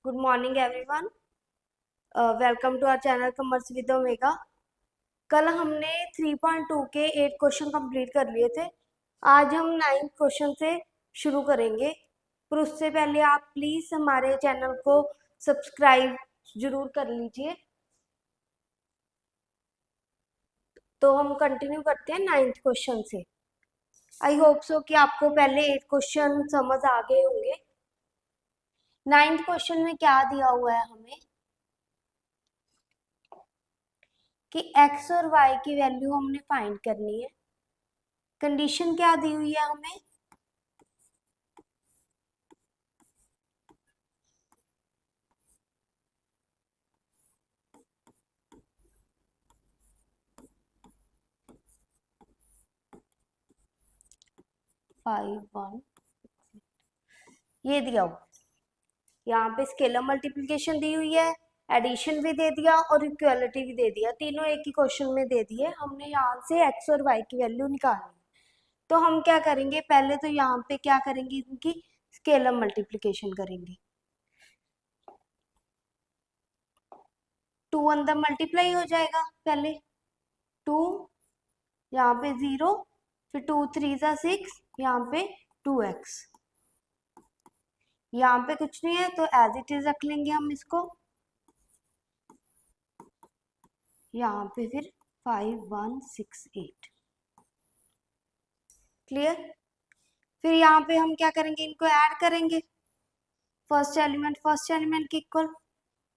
Good morning everyone. Welcome to our channel commerce with Omega. कल हमने 3.2 के 8 question complete कर लिए थे। आज हम 9th क्वेश्चन से शुरू करेंगे, पर उससे पहले आप प्लीज़ हमारे चैनल को सब्सक्राइब जरूर कर लीजिए। तो हम कंटिन्यू करते हैं 9th क्वेश्चन से। आई होप सो कि आपको पहले 8 क्वेश्चन समझ आ गए होंगे। 9th क्वेश्चन में क्या दिया हुआ है हमें कि x और y की वैल्यू हमने फाइंड करनी है। कंडीशन क्या दी हुई है हमें, 5 1 ये दिया हुआ। यहाँ पे स्केलर मल्टीप्लिकेशन दी हुई है, एडिशन भी दे दिया और इक्वलिटी भी दे दिया। तीनों एक ही क्वेश्चन में दे दिए। हमने यहाँ से x और y की वैल्यू निकालनी। तो हम क्या करेंगे, पहले तो यहाँ पे क्या करेंगे, इनकी स्केलर मल्टीप्लिकेशन करेंगे। 2 अंदर मल्टीप्लाई हो जाएगा, पहले 2, यहाँ पे 0, फिर 2 3 6, यहाँ पे 2x। यहाँ पे कुछ नहीं है तो एज इट इज रख लेंगे हम इसको। यहाँ पे फिर 5 1 6 8। क्लियर। फिर यहाँ पे हम क्या करेंगे, इनको ऐड करेंगे। फर्स्ट एलिमेंट के इक्वल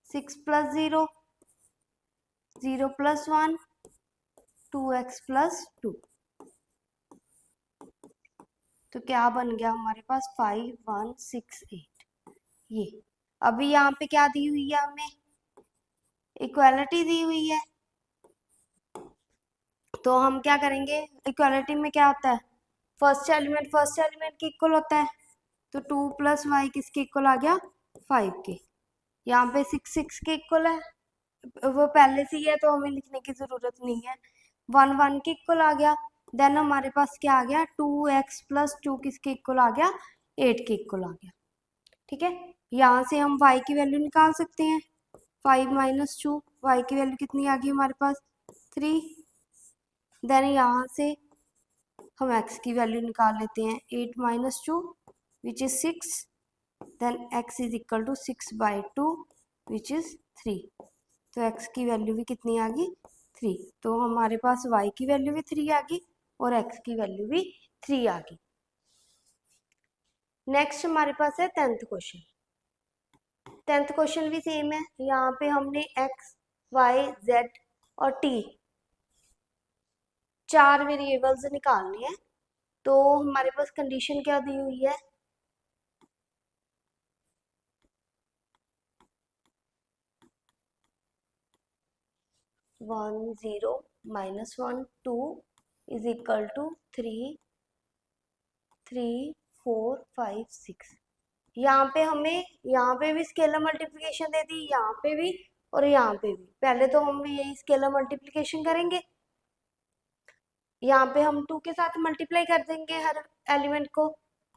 6 + 0 0 + 1 2x + 2। तो क्या बन गया हमारे पास 5 1 6 8। ये अभी यहाँ पे क्या दी हुई है हमें, इक्वालिटी दी हुई है। तो हम क्या करेंगे, इक्वालिटी में क्या होता है, फर्स्ट एलिमेंट के इक्वल होता है। तो 2 + y किसके इक्वल आ गया, 5 के। यहाँ पे 6 6 के इक्वल है, वो पहले से ही है तो हमें लिखने की जरूरत नहीं है। 1 1 के इक्वल आ गया। देन हमारे पास क्या आ गया, 2x + 2 किसके इक्वल आ गया, 8 के इक्वल आ गया। ठीक है, यहाँ से हम y की वैल्यू निकाल सकते हैं। 5 - 2, y की वैल्यू कितनी आ गई हमारे पास, 3। देन यहाँ से हम x की वैल्यू निकाल लेते हैं। 8 - 2 which is 6। Then x is equal to 6/2 which is 3। तो x की वैल्यू भी कितनी आ गई, 3। तो हमारे पास y की वैल्यू भी 3 आ गई और x की वैल्यू भी 3 आ गई। नेक्स्ट हमारे पास है 10th क्वेश्चन। 10th क्वेश्चन भी सेम है। यहाँ पे हमने x y z और t 4 वेरिएबल्स निकालने हैं। तो हमारे पास कंडीशन क्या दी हुई है, 1 0 - 1 2 इज इक्वल टू 3 3 4 5 6। यहाँ पे हमें, यहाँ पे भी स्केलर मल्टीप्लिकेशन दे दी, यहाँ पे भी और यहाँ पे भी। पहले तो हम यही स्केलर मल्टीप्लिकेशन करेंगे। यहाँ पे हम 2 के साथ मल्टीप्लाई कर देंगे हर एलिमेंट को।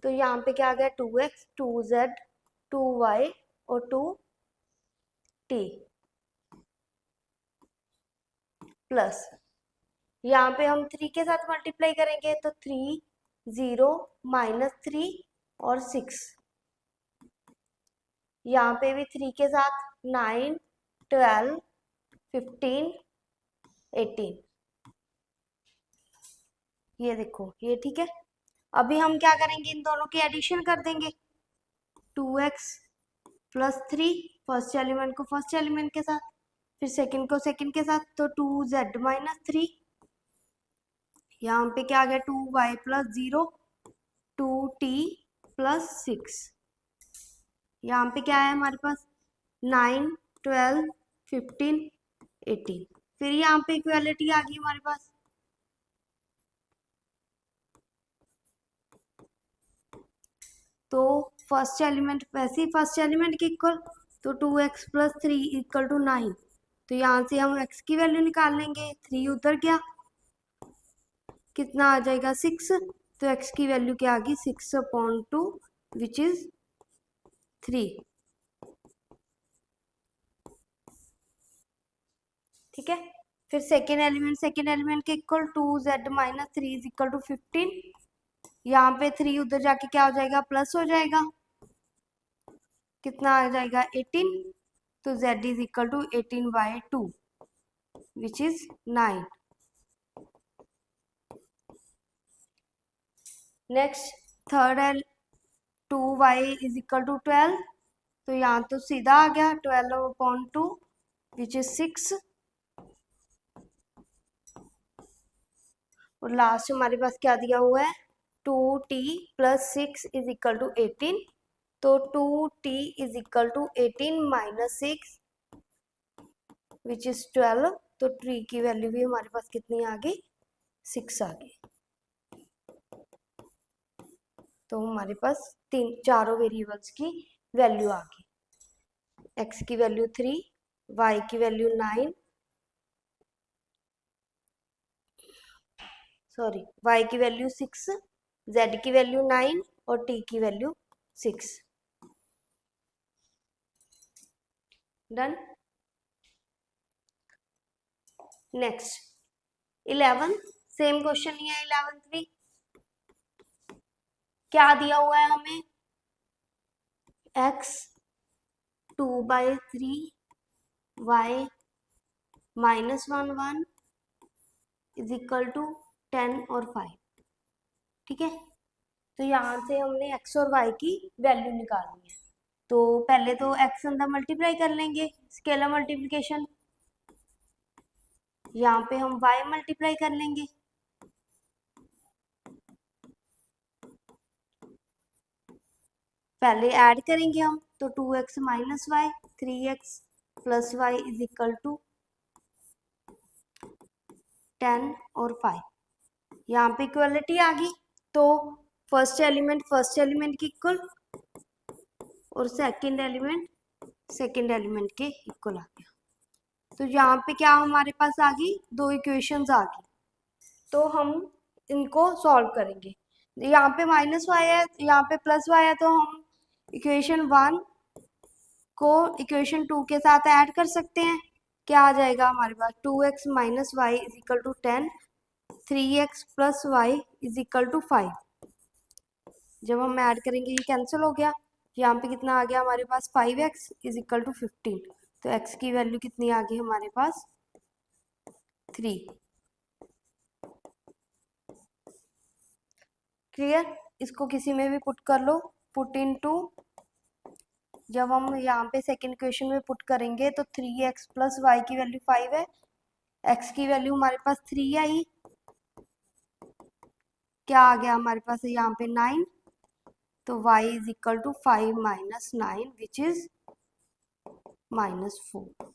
तो यहाँ पे क्या आ गया, 2x 2z 2y और 2t प्लस यहाँ पे हम 3 के साथ मल्टीप्लाई करेंगे तो 3 0 -3 और 6। यहाँ पे भी 3 के साथ 9 12 15 18। ये देखो, ये ठीक है। अभी हम क्या करेंगे, इन दोनों की एडिशन कर देंगे। 2x + 3 फर्स्ट एलिमेंट को फर्स्ट एलिमेंट के साथ, फिर सेकंड को सेकंड के साथ। तो 2z - 3। यहाँ पे क्या आ गया, 2y + 0 2t + 6। यहाँ पे क्या है हमारे पास, 9 12 15 18। फिर यहाँ पे इक्वालिटी आ गई हमारे पास। तो फर्स्ट एलिमेंट वैसे ही फर्स्ट एलिमेंट के इक्वल, तो 2x + 3 = 9। तो यहाँ से हम x की वैल्यू निकाल लेंगे। 3 उधर गया, कितना आ जाएगा, 6। तो x की वैल्यू क्या आ गई, 6/2 विच इज 3। ठीक है। फिर सेकेंड एलिमेंट के equal 2z minus 3 is equal to 15। यहाँ पे 3 उधर जाके क्या हो जाएगा, प्लस हो जाएगा, कितना आ जाएगा 18। तो z is equal to 18/2 which is 9। Next third है 2y इज इक्वल टू 12। तो यहाँ तो सीधा आ गया 12/2 विच इज 6। और लास्ट हमारे पास क्या दिया हुआ है 2t plus 6 is equal to 18। तो 2t is equal to 18 minus 6 which is 12। तो t की वैल्यू भी हमारे पास कितनी आ गई, 6 आ गई। तो हमारे पास चारों वेरिएबल्स की वैल्यू आ गई। x की वैल्यू 3, y की वैल्यू 9, सॉरी y की वैल्यू 6, z की वैल्यू 9 और t की value 6। Done. Next 11 same question ही है। 11th भी क्या दिया हुआ है हमें, x 2/3 y minus 1 is equal to 10 और 5। ठीक है। तो यहाँ से हमने x और y की वैल्यू निकालनी है। तो पहले तो x अंदर मल्टीप्लाई कर लेंगे, स्केलर मल्टीप्लिकेशन। यहाँ पे हम y मल्टीप्लाई कर लेंगे, पहले ऐड करेंगे हम। तो 2x minus y 3x plus y is equal to 10 और 5। यहाँ पे इक्वलिटी आ गई। तो फर्स्ट एलिमेंट की इक्वल और सेकंड एलिमेंट के इक्वल आ गया। तो यहाँ पे क्या हमारे पास आ गई, दो इक्वेशंस आ गई। तो हम इनको सॉल्व करेंगे। यहाँ पे माइनस वाई है, यहाँ पे प्लस वाई है, तो हम इक्वेशन 1 को इक्वेशन 2 के साथ ऐड कर सकते हैं। क्या आ जाएगा हमारे पास 2x minus y is equal to 10, 3x plus y is equal to 5। जब हम ऐड करेंगे ये कैंसिल हो गया। यहाँ पे कितना आ गया हमारे पास 5x इज इक्वल टू 15। तो x की वैल्यू कितनी आ गई हमारे पास 3। क्लियर। इसको किसी में भी पुट कर लो, पुट इन टू। जब हम यहाँ पे सेकेंड इक्वेशन में पुट करेंगे तो 3x प्लस वाई की वैल्यू 5 है, x की वैल्यू हमारे पास 3 आई, क्या आ गया हमारे पास यहाँ पे 9। तो y is equal to 5 minus 9 which is -4।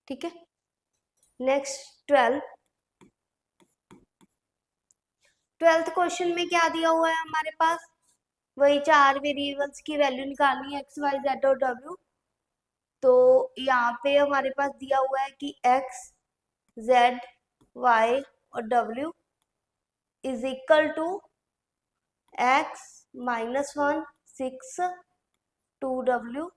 ठीक है। नेक्स्ट 12th क्वेश्चन में क्या दिया हुआ है हमारे पास, वही चार वेरिएबल्स की वैल्यू निकालनी है x, y, z और w। तो यहाँ पे हमारे पास दिया हुआ है कि x, z, y और w is equal to x -1 6 2w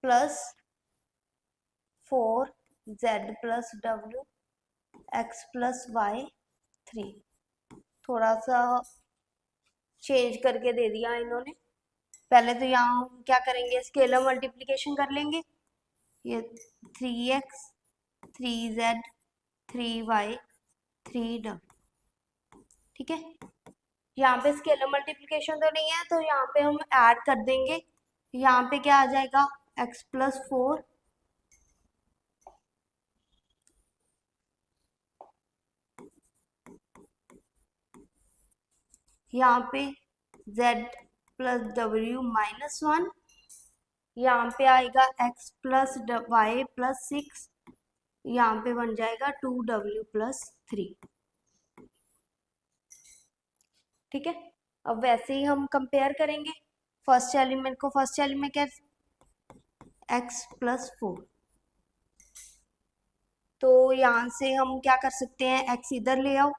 plus 4 z plus w x plus y 3। थोड़ा सा चेंज करके दे दिया इन्होंने। पहले तो यहाँ हम क्या करेंगे, स्केलर मल्टीप्लिकेशन कर लेंगे। ये 3x 3z 3y 3w। ठीक है। यहाँ पे स्केलर मल्टीप्लिकेशन तो नहीं है, तो यहाँ पे हम ऐड कर देंगे। यहाँ पे क्या आ जाएगा x प्लस 4 यहाँ पे z प्लस w -1, यहाँ पे आएगा x प्लस y प्लस 6, यहाँ पे बन जाएगा 2w प्लस 3। ठीक है। अब वैसे ही हम कंपेयर करेंगे फर्स्ट एलिमेंट को फर्स्ट एलिमेंट के एक्स प्लस 4। तो यहाँ से हम क्या कर सकते हैं, एक्स इधर ले आओ,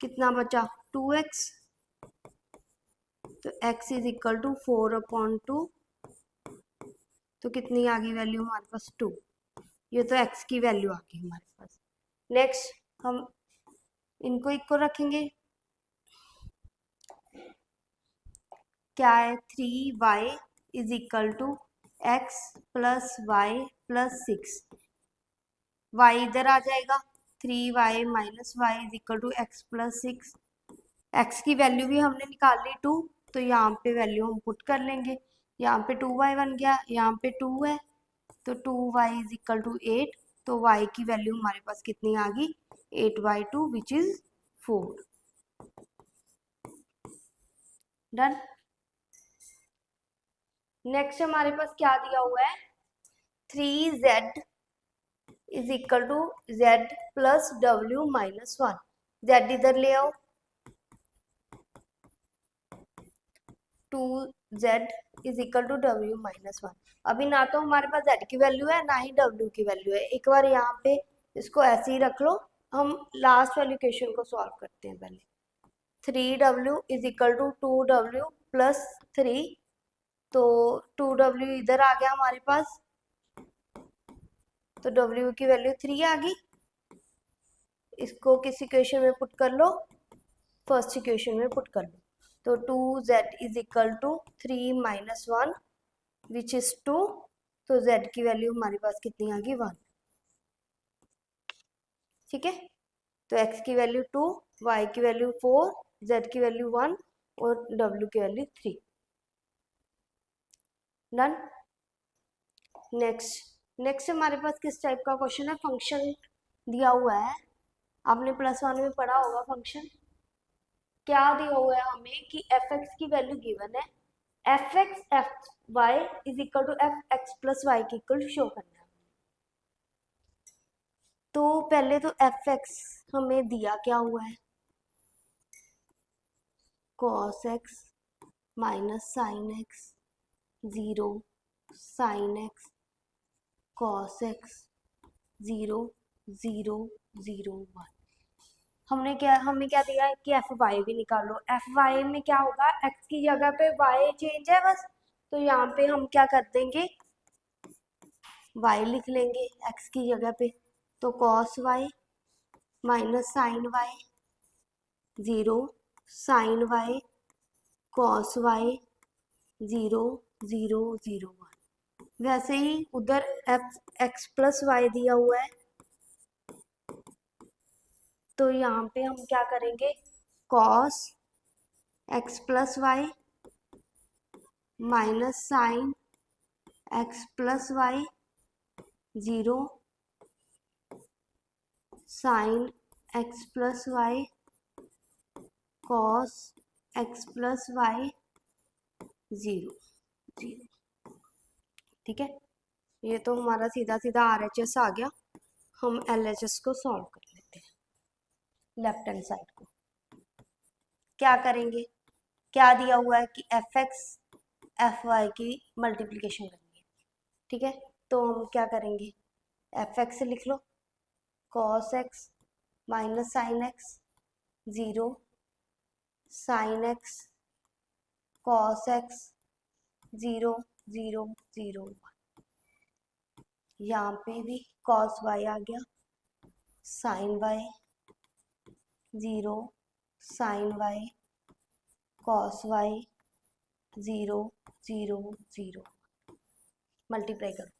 कितना बचा 2x, तो x इज इक्वल टू 4/2, तो कितनी आ गई वैल्यू हमारे पास 2। ये तो x की वैल्यू आ गई हमारे पास। नेक्स्ट हम इनको इक्वल रखेंगे, क्या है 3y is equal to x plus y plus 6। y इधर आ जाएगा, 3y minus y is equal to x plus 6। x की वैल्यू भी हमने निकाल ली 2, तो यहाँ पे वैल्यू हम पुट कर लेंगे। यहाँ पे 2y बन गया, यहाँ पे 2 है, तो 2y इज इक्वल टू 8। तो y की वैल्यू हमारे पास कितनी आ गई 8/2 विच इज 4। डन। नेक्स्ट हमारे पास क्या दिया हुआ है, 3z is equal to z plus w minus 1। z इधर ले आओ, 2z is equal to w minus 1। अभी ना तो हमारे पास z की वैल्यू है ना ही w की वैल्यू है। एक बार यहाँ पे इसको ऐसे ही रख लो, हम लास्ट वाली इक्वेशन को सॉल्व करते हैं पहले। 3w is equal to 2w plus 3, तो 2w इधर आ गया हमारे पास, तो w की वैल्यू 3 आ गई। इसको किस इक्वेशन में पुट कर लो, फर्स्ट इक्वेशन में पुट कर लो, तो 2z is equal to 3 minus 1 which is 2। तो z की वैल्यू हमारे पास कितनी आ गई 1। ठीक है, तो x की वैल्यू 2, y की वैल्यू 4, z की वैल्यू 1 और w की वैल्यू 3। डन। नेक्स्ट हमारे पास किस टाइप का क्वेश्चन है, फंक्शन दिया हुआ है, आपने +1 में पढ़ा होगा फंक्शन। क्या दिया हुआ है हमें कि f(x) की वैल्यू गिवन है, f(x) fy is equal to f(x) plus y की इक्वल शो करना है। तो पहले तो f(x) हमें दिया क्या हुआ है, cos x minus sine x, 0 sine x cos x, 0 0 0 1। हमें क्या दिया है कि एफ वाई भी निकालो। एफ वाई में क्या होगा, एक्स की जगह पे वाई चेंज है बस, तो यहाँ पे हम क्या कर देंगे वाई लिख लेंगे एक्स की जगह पे, तो cos y minus sine y, 0 sine y cos y, 0 0 0 1। वैसे ही उधर एफ एक्स प्लस वाई दिया हुआ है, तो यहाँ पे हम क्या करेंगे cos x plus y minus sine x plus y, 0 sine x plus y cos x plus y, 0 0। ठीक है, ये तो हमारा सीधा सीधा RHS आ गया। हम LHS को सॉल्व कर लेते हैं। लेफ्ट हैंड साइड को क्या करेंगे, क्या दिया हुआ है कि fx fy की मल्टीप्लिकेशन करनी है। ठीक है, तो हम क्या करेंगे fx लिख लो, cos x minus sine x, 0 sine x cos x, 0 0 0 1। यहाँ पे भी cos y आ गया, sine y, 0 sine y cos y, 0 0 0। Multiply करो,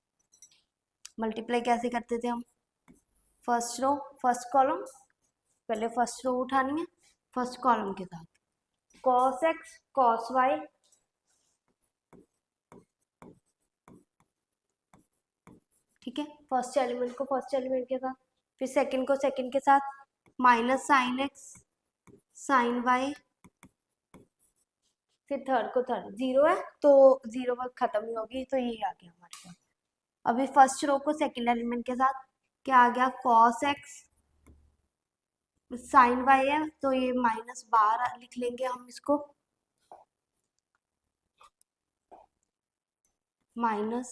मल्टीप्लाई कैसे करते थे हम, फर्स्ट रो फर्स्ट कॉलम, पहले फर्स्ट रो उठानी है फर्स्ट कॉलम के साथ, cos x cos y, ठीक है, फर्स्ट एलिमेंट को फर्स्ट एलिमेंट के साथ, फिर सेकंड को सेकंड के साथ, minus sine x sine y, फिर थर्ड को थर्ड, 0 है तो 0 पर खत्म ही होगी, तो ये आ गया हमारे पास। अभी फर्स्ट रो को सेकंड एलिमेंट के साथ क्या आ गया, cos x साइन y है, तो ये माइनस बाहर लिख लेंगे हम इसको, minus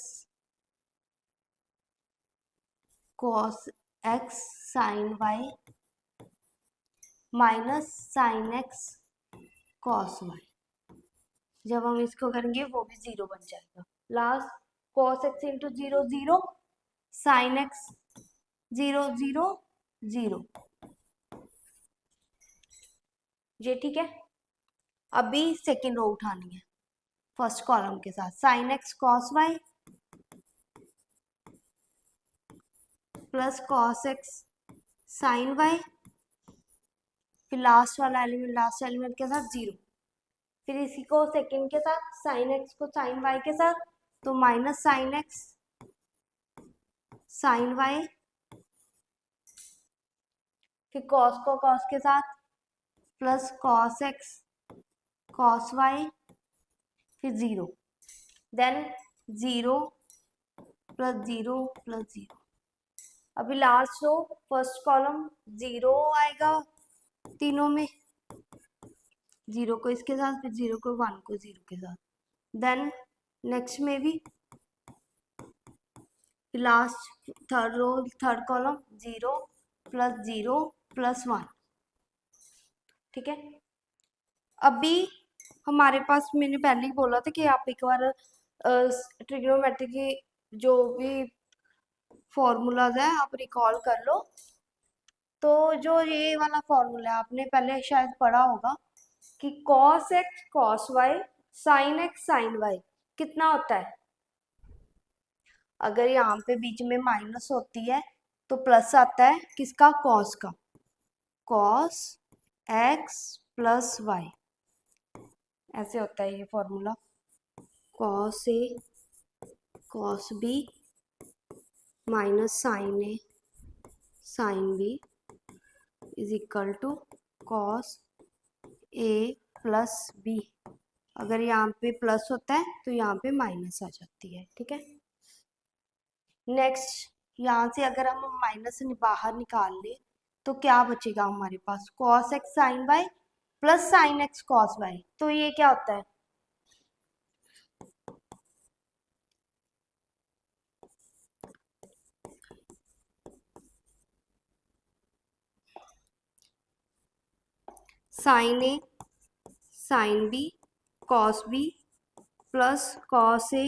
cos x sine y minus sine x cos y. जब हम इसको करेंगे वो भी 0 बन जाएगा। Last cos x into 0 0, sine x 0 0 0। ये ठीक है। अभी सेकेंड रो उठानी है फर्स्ट कॉलम के साथ। Sine x cos y plus cos x sine y, फिर लास्ट वाला एलिमेंट लास्ट एलिमेंट के साथ 0। फिर इसी को सेकेंड के साथ साइन एक्स को साइन वाई के साथ, तो minus sine x sine y, फिर कॉस को कॉस के साथ plus cos x cos y, फिर 0, देन 0 प्लस 0 प्लस 0। अभी लास्ट रो फर्स्ट कॉलम 0 आएगा तीनों में, 0 को इसके साथ, फिर 0 को 1 को 0 के साथ, देन नेक्स्ट में भी last third row third column 0 plus 0 plus 1। ठीक है। अभी हमारे पास मैंने पहले ही बोला था कि आप एक बार ट्रिग्नोमेट्री की जो भी फॉर्मूलाज है आप रिकॉल कर लो। तो जो ये वाला फॉर्मूला है आपने पहले शायद पढ़ा होगा कि cos x cos y sin x sin y कितना होता है। अगर यहाँ पे बीच में माइनस होती है तो प्लस आता है किसका, cos का, cos x प्लस y। ऐसे होता है ये formula, cos a cos b minus sine a sine b is equal to cos a plus b। अगर यहाँ पे प्लस होता है तो यहाँ पे माइनस आ जाती है। ठीक है। नेक्स्ट यहाँ से अगर हम माइनस बाहर निकाल ले तो क्या बचेगा हमारे पास, cos x sine y plus sine x cos y। तो ये क्या होता है, sine a sine b cos b plus cos a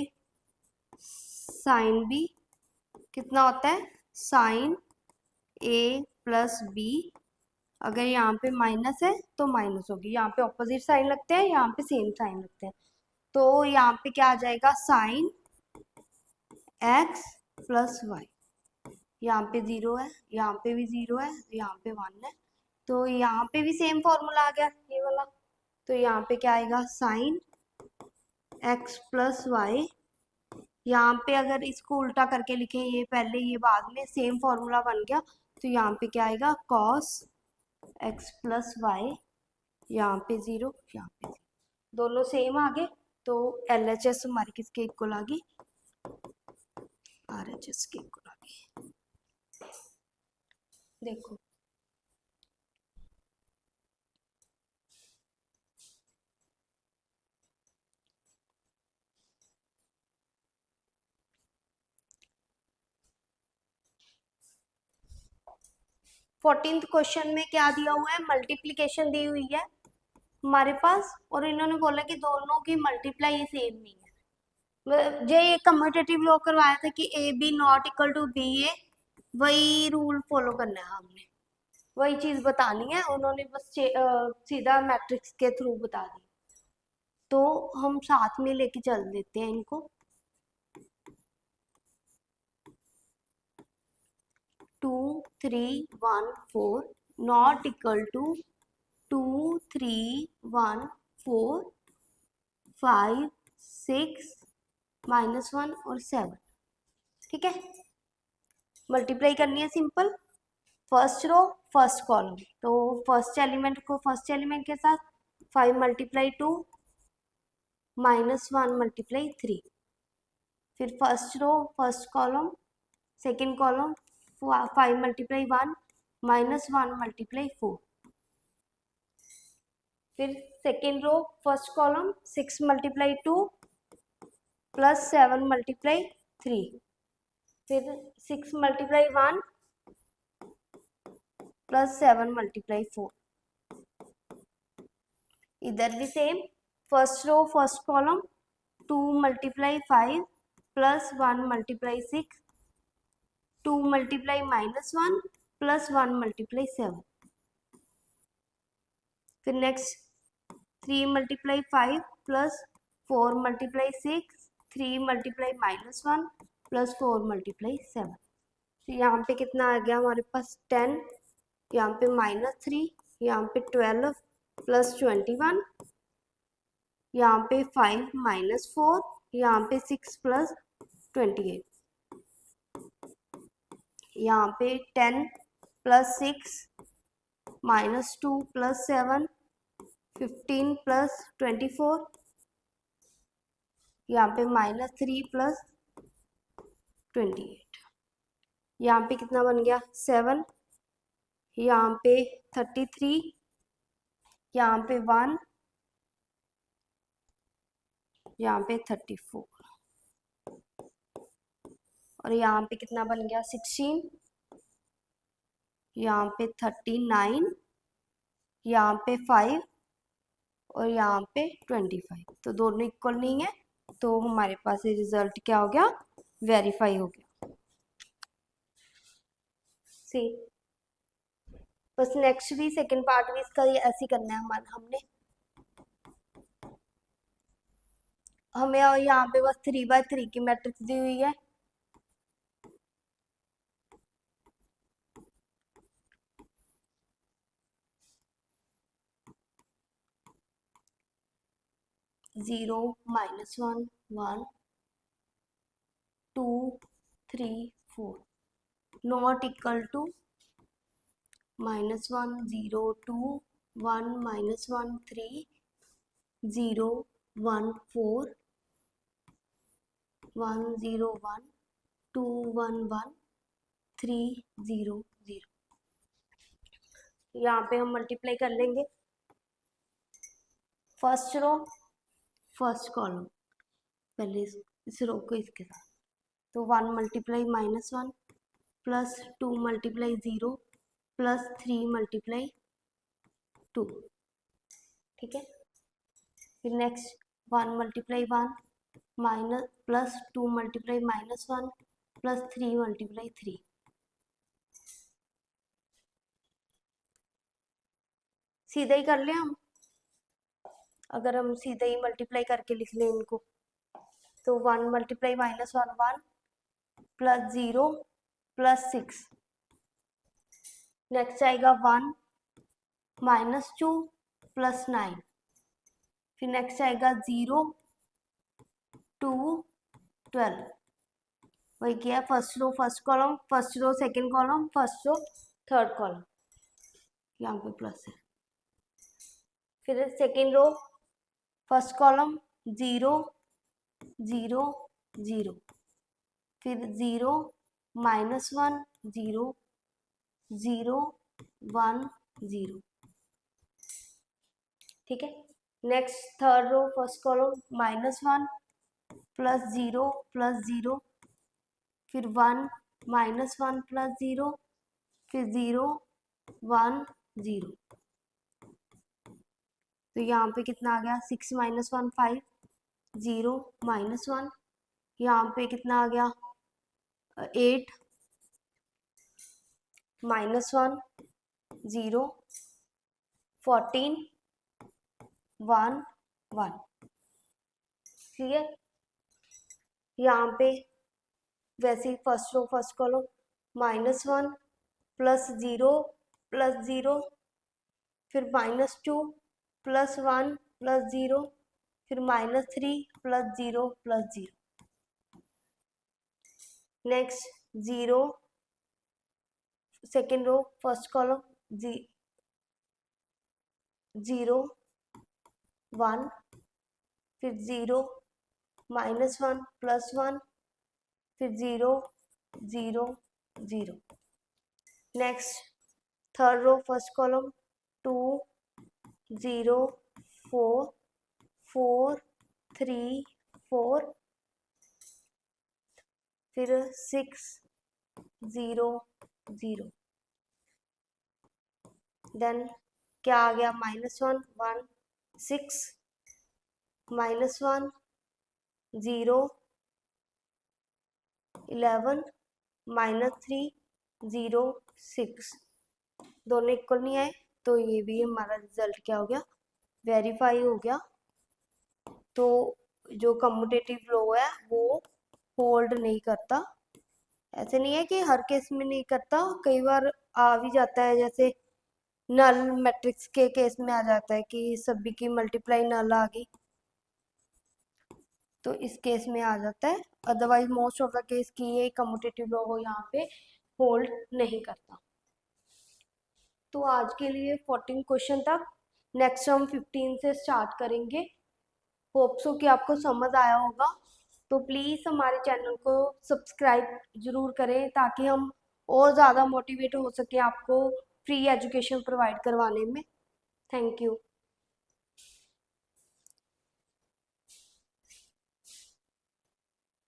sine b कितना होता है, साइन a प्लस b। अगर यहाँ पे माइनस है तो माइनस होगी, यहाँ पे ऑपोजिट साइन लगते हैं, यहाँ पे सेम साइन लगते हैं। तो यहाँ पे क्या आ जाएगा, साइन x प्लस वाई। यहाँ पे 0 है, यहाँ पे भी 0 है, यहाँ पे 1 है, तो यहाँ पे भी सेम फॉर्मूला आ गया ये वाला। तो यहाँ पे क्या आएगा, साइन x प्लस वाई। यहाँ पे अगर इसको उल्टा करके लिखें, ये पहले ये बाद में, सेम फॉर्मूला बन गया। तो यहाँ पे क्या आएगा, cos x प्लस वाई, यहाँ पे 0 यहाँ पे 0, दोनों सेम आ गए। तो LHS हमारी किसके इक्वल आ गई, RHS के इक्वल आ गई। देखो 14th क्वेश्चन में क्या दिया हुआ है, मल्टीप्लीकेशन दी हुई है हमारे पास, और इन्होंने बोला कि दोनों की मल्टीप्लाई सेम नहीं है। जो ये कम्यूटेटिव लॉ करवाया था कि A B not equal to B A, वही रूल फॉलो करना है हमने, वही चीज बतानी है। उन्होंने बस सीधा मैट्रिक्स के थ्रू बता दी, तो हम साथ में लेके चल देते हैं इनको। 2 3 1 4 नॉट इक्वल टू 2 3 1 4 5 6 -1 और 7। ठीक है। मल्टीप्लाई करनी है simple, first row first column, तो फर्स्ट एलिमेंट को फर्स्ट एलिमेंट के साथ 5 × 2 -1 × 3। फिर first row first column second column 5 × 1 -1 × 4। फिर second row first column 6 × 2 plus 7 multiply 3, फिर 6 मल्टीप्लाई 1 प्लस 7 मल्टीप्लाई 4। इधर भी same, first row first column 2 multiply 5 plus 1 multiply 6, 2 multiply -1 plus 1 multiply 7। फिर next 3 multiply 5 plus 4 multiply 6, 3 multiply -1 plus 4 multiply 7। तो यहाँ पे कितना आ गया हमारे पास 10, यहाँ पे -3, यहाँ पे 12 प्लस 21, यहाँ पे 5 -4, यहाँ पे 6 प्लस 28, यहाँ पे 10 प्लस 6 -2 प्लस 7, 15 प्लस 24, यहाँ पे -3 प्लस 28, यहाँ पे कितना बन गया 7, यहाँ पे 33, यहाँ पे 1, यहाँ पे 34, और यहाँ पे कितना बन गया 16, यहाँ पे 39, यहाँ पे 5 और यहाँ पे 25। तो दोनों इक्वल नहीं है, तो हमारे पास ये रिजल्ट क्या हो गया, वेरीफाई हो गया। सी बस नेक्स्ट भी सेकंड पार्ट भी इसका ये ऐसे ही करना है हमें यहाँ पे बस 3/3 की मैट्रिक्स दी हुई है। Zero -1 1 2 3 4 not equal to -1 0 2 1 -1 3 0 1 4 1 0 1 2 1 1 3 0 0। यहाँ पे हम मल्टीप्लाई कर लेंगे फर्स्ट रो फर्स्ट कॉलम, पहले इस रो को इसके साथ। तो 1 multiply -1 plus 2 multiply 0 plus 3 multiply 2, ठीक है। फिर next 1 multiply 1 minus plus 2 multiply -1 plus 3 multiply 3। सीधा ही कर ले हम, अगर हम सीधा ही मल्टीप्लाई करके लिख लें इनको, तो 1 मल्टीप्लाई -1 1 प्लस 0 प्लस 6, नेक्स्ट आएगा 1 -2 प्लस 9, फिर नेक्स्ट आएगा 0 2 12। वही किया, first row first column, first row second column, first row third column, यहाँ पे प्लस है। फिर सेकंड रो फर्स्ट कॉलम 0 0 0, फिर 0 -1 0 0 1 0, ठीक है। Next third row first column -1 plus 0 plus 0, फिर 1 -1 प्लस 0, फिर 0 1 0। तो यहाँ पे कितना आ गया 6 -1 5 0 -1, यहाँ पे कितना आ गया 8 -1 0 14 1 1, ठीक है। यहाँ पे वैसे ही first row first column -1 plus 0 plus 0, फिर -2 प्लस 1 प्लस 0, फिर -3 plus 0 plus 0। Next 0 second row first column 0 1, फिर 0 -1 प्लस 1, फिर 0 0 0। Next third row first column 2 0 4 4 3 4, फिर 6 0 0, देन क्या आ गया, -1 1 6 -1 0 11 -3 0 6, दोनों इक्वल नहीं आए, तो ये भी हमारा रिजल्ट क्या हो गया, वेरीफाई हो गया। तो जो कम्यूटेटिव लॉ है वो होल्ड नहीं करता। ऐसे नहीं है कि हर केस में नहीं करता, कई बार आ भी जाता है, जैसे नल मैट्रिक्स के केस में आ जाता है कि सभी की मल्टीप्लाई नल आ गई, तो इस केस में आ जाता है। Otherwise most of the case की ये कम्यूटेटिव लॉ को यहाँ पे होल्ड नहीं करता। तो आज के लिए 14 क्वेश्चन तक, नेक्स्ट हम 15 से स्टार्ट करेंगे। होप सो कि आपको समझ आया होगा। तो प्लीज़ हमारे चैनल को सब्सक्राइब जरूर करें ताकि हम और ज़्यादा मोटिवेट हो सके आपको फ्री एजुकेशन प्रोवाइड करवाने में। Thank you.